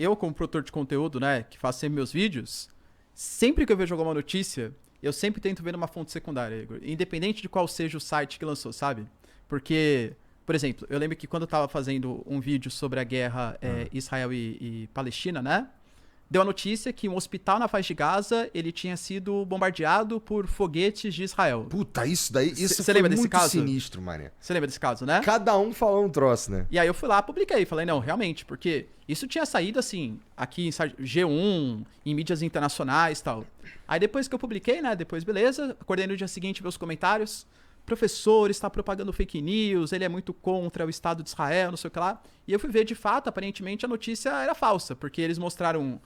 eu como produtor de conteúdo, né, que faço sempre meus vídeos, sempre que eu vejo alguma notícia, eu sempre tento ver numa fonte secundária, Igor, independente de qual seja o site que lançou, sabe? Porque, por exemplo, eu lembro que quando eu tava fazendo um vídeo sobre a guerra Israel e Palestina, né? Deu a notícia que um hospital na faixa de Gaza, ele tinha sido bombardeado por foguetes de Israel. Puta, isso daí, isso Cê foi lembra desse muito caso? sinistro, mané. Você lembra desse caso, né? Cada um falou um troço, né? E aí eu fui lá, publiquei, falei, não, realmente, porque isso tinha saído, assim, aqui em G1, em mídias internacionais e tal. Aí depois que eu publiquei, né, depois beleza, acordei no dia seguinte ver os comentários, professor está propagando fake news, ele é muito contra o Estado de Israel, não sei o que lá. E eu fui ver, de fato, aparentemente a notícia era falsa, porque eles mostraram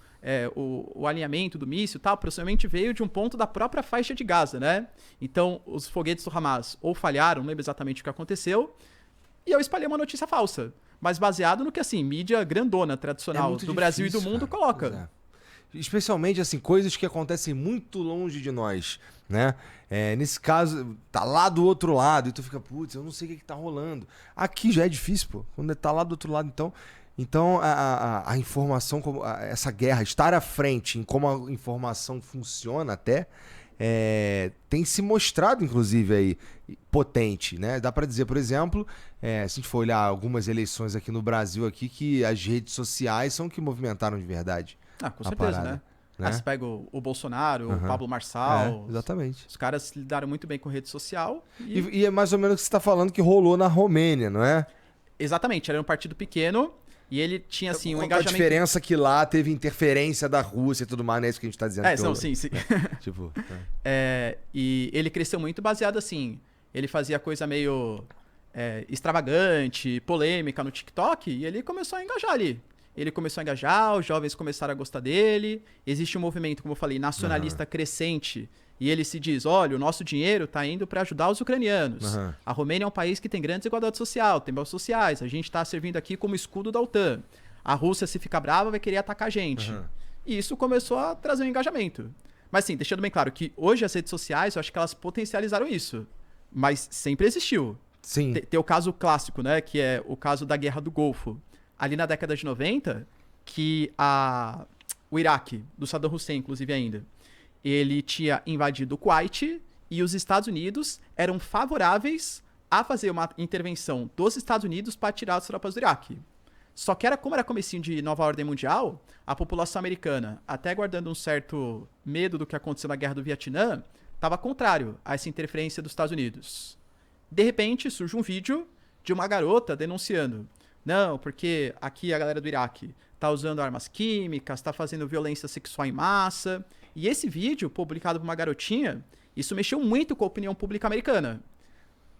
o alinhamento do míssil e tal, possivelmente veio de um ponto da própria faixa de Gaza, né? Então, os foguetes do Hamas ou falharam, não lembro exatamente o que aconteceu, e eu espalhei uma notícia falsa, mas baseado no que, assim, mídia grandona, tradicional, do Brasil e do mundo coloca. Especialmente, assim, coisas que acontecem muito longe de nós, né? Nesse caso, tá lá do outro lado e tu fica, putz, eu não sei o que tá rolando. Aqui já é difícil, pô. Quando tá lá do outro lado, então a informação, essa guerra, estar à frente em como a informação funciona até, tem se mostrado, inclusive, aí, potente, né? Dá pra dizer, por exemplo, se a gente for olhar algumas eleições aqui no Brasil, aqui, que as redes sociais são que movimentaram de verdade. Ah, com certeza, parada, né? Você pega o Bolsonaro, o Pablo Marçal. Exatamente. Os caras lidaram muito bem com rede social. E é mais ou menos o que você está falando que rolou na Romênia, não é? Exatamente, era um partido pequeno e ele tinha, assim, um engajamento... A diferença é que lá teve interferência da Rússia e tudo mais, não é isso que a gente está dizendo. não, sim. Tipo... E ele cresceu muito baseado, assim, ele fazia coisa meio extravagante, polêmica no TikTok, e ele começou a engajar ali. Ele começou a engajar, os jovens começaram a gostar dele. Existe um movimento, como eu falei, nacionalista crescente. E ele se diz, olha, o nosso dinheiro está indo para ajudar os ucranianos. A Romênia é um país que tem grande desigualdade social, tem balas sociais. A gente está servindo aqui como escudo da OTAN. A Rússia, se ficar brava, vai querer atacar a gente. E isso começou a trazer um engajamento. Mas sim, deixando bem claro que hoje as redes sociais, eu acho que elas potencializaram isso. Mas sempre existiu. Sim. Tem o caso clássico, né? Que é o caso da Guerra do Golfo. Ali na década de 90, que o Iraque, do Saddam Hussein, inclusive ainda, ele tinha invadido o Kuwait e os Estados Unidos eram favoráveis a fazer uma intervenção dos Estados Unidos para tirar as tropas do Iraque. Só que como era comecinho de nova ordem mundial, a população americana, até guardando um certo medo do que aconteceu na Guerra do Vietnã, estava contrário a essa interferência dos Estados Unidos. De repente, surge um vídeo de uma garota denunciando: não, porque aqui a galera do Iraque tá usando armas químicas, tá fazendo violência sexual em massa. E esse vídeo, publicado por uma garotinha, isso mexeu muito com a opinião pública americana.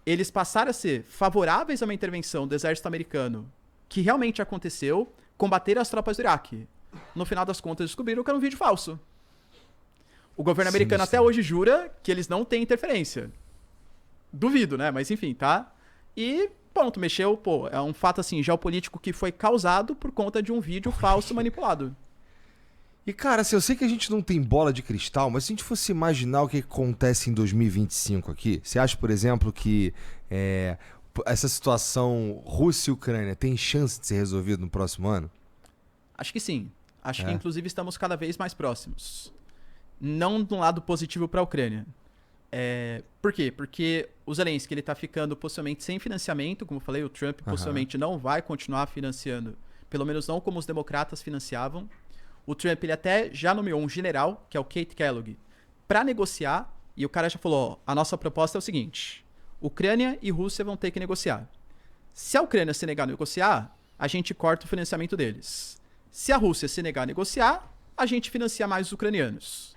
Eles passaram a ser favoráveis a uma intervenção do exército americano, que realmente aconteceu, combater as tropas do Iraque. No final das contas, descobriram que era um vídeo falso. O governo americano até hoje jura que eles não têm interferência. Duvido, né? Mas enfim, tá? E... pronto, mexeu, é um fato, assim, geopolítico que foi causado por conta de um vídeo falso manipulado. E, cara, assim, eu sei que a gente não tem bola de cristal, mas se a gente fosse imaginar o que acontece em 2025 aqui, você acha, por exemplo, que essa situação Rússia e Ucrânia tem chance de ser resolvida no próximo ano? Acho que sim. Acho que, inclusive, estamos cada vez mais próximos. Não de um lado positivo para a Ucrânia. Por quê? Porque o Zelensky, ele tá ficando possivelmente sem financiamento, como eu falei, o Trump possivelmente não vai continuar financiando, pelo menos não como os democratas financiavam. O Trump, ele até já nomeou um general, que é o Kate Kellogg, para negociar, e o cara já falou, ó, a nossa proposta é o seguinte: Ucrânia e Rússia vão ter que negociar. Se a Ucrânia se negar a negociar, a gente corta o financiamento deles. Se a Rússia se negar a negociar, a gente financia mais os ucranianos.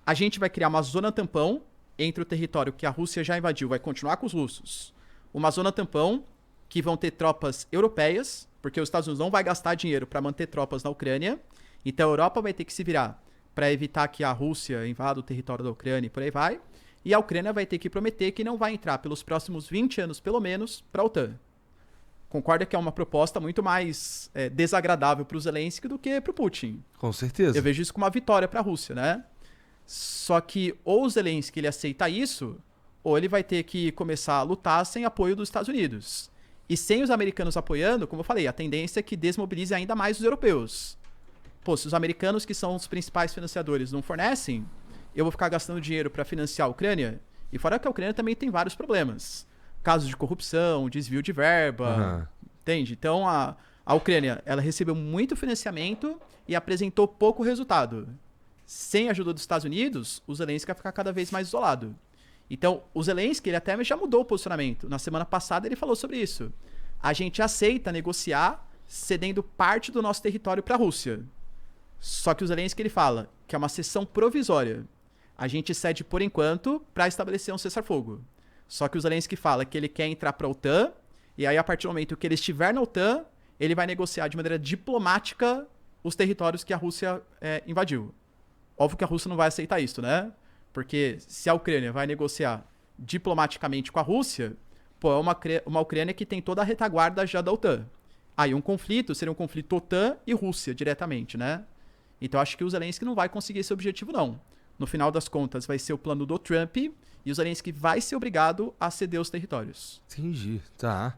A gente vai criar uma zona tampão entre o território que a Rússia já invadiu, vai continuar com os russos. Uma zona tampão que vão ter tropas europeias, porque os Estados Unidos não vai gastar dinheiro para manter tropas na Ucrânia. Então a Europa vai ter que se virar para evitar que a Rússia invada o território da Ucrânia e por aí vai. E a Ucrânia vai ter que prometer que não vai entrar pelos próximos 20 anos, pelo menos, para a OTAN. Concorda que é uma proposta muito mais desagradável para o Zelensky do que para o Putin. Com certeza. Eu vejo isso como uma vitória para a Rússia, né? Só que ou o Zelensky ele aceita isso, ou ele vai ter que começar a lutar sem apoio dos Estados Unidos. E sem os americanos apoiando, como eu falei, a tendência é que desmobilize ainda mais os europeus. pô, se os americanos, que são os principais financiadores, não fornecem, eu vou ficar gastando dinheiro para financiar a Ucrânia. E fora que a Ucrânia também tem vários problemas. Casos de corrupção, desvio de verba, entende? Então, a Ucrânia, ela recebeu muito financiamento e apresentou pouco resultado. Sem a ajuda dos Estados Unidos, o Zelensky vai ficar cada vez mais isolado. Então, o Zelensky, ele até já mudou o posicionamento. Na semana passada, ele falou sobre isso. A gente aceita negociar cedendo parte do nosso território para a Rússia. Só que o Zelensky, ele fala que é uma cessão provisória. A gente cede por enquanto para estabelecer um cessar-fogo. Só que o Zelensky fala que ele quer entrar para a OTAN, e aí a partir do momento que ele estiver na OTAN, ele vai negociar de maneira diplomática os territórios que a Rússia invadiu. Óbvio que a Rússia não vai aceitar isso, né? Porque se a Ucrânia vai negociar diplomaticamente com a Rússia, pô, é uma Ucrânia que tem toda a retaguarda já da OTAN. Aí um conflito seria um conflito OTAN e Rússia diretamente, né? Então acho que o Zelensky não vai conseguir esse objetivo, não. No final das contas, vai ser o plano do Trump e o Zelensky vai ser obrigado a ceder os territórios. Entendi, tá.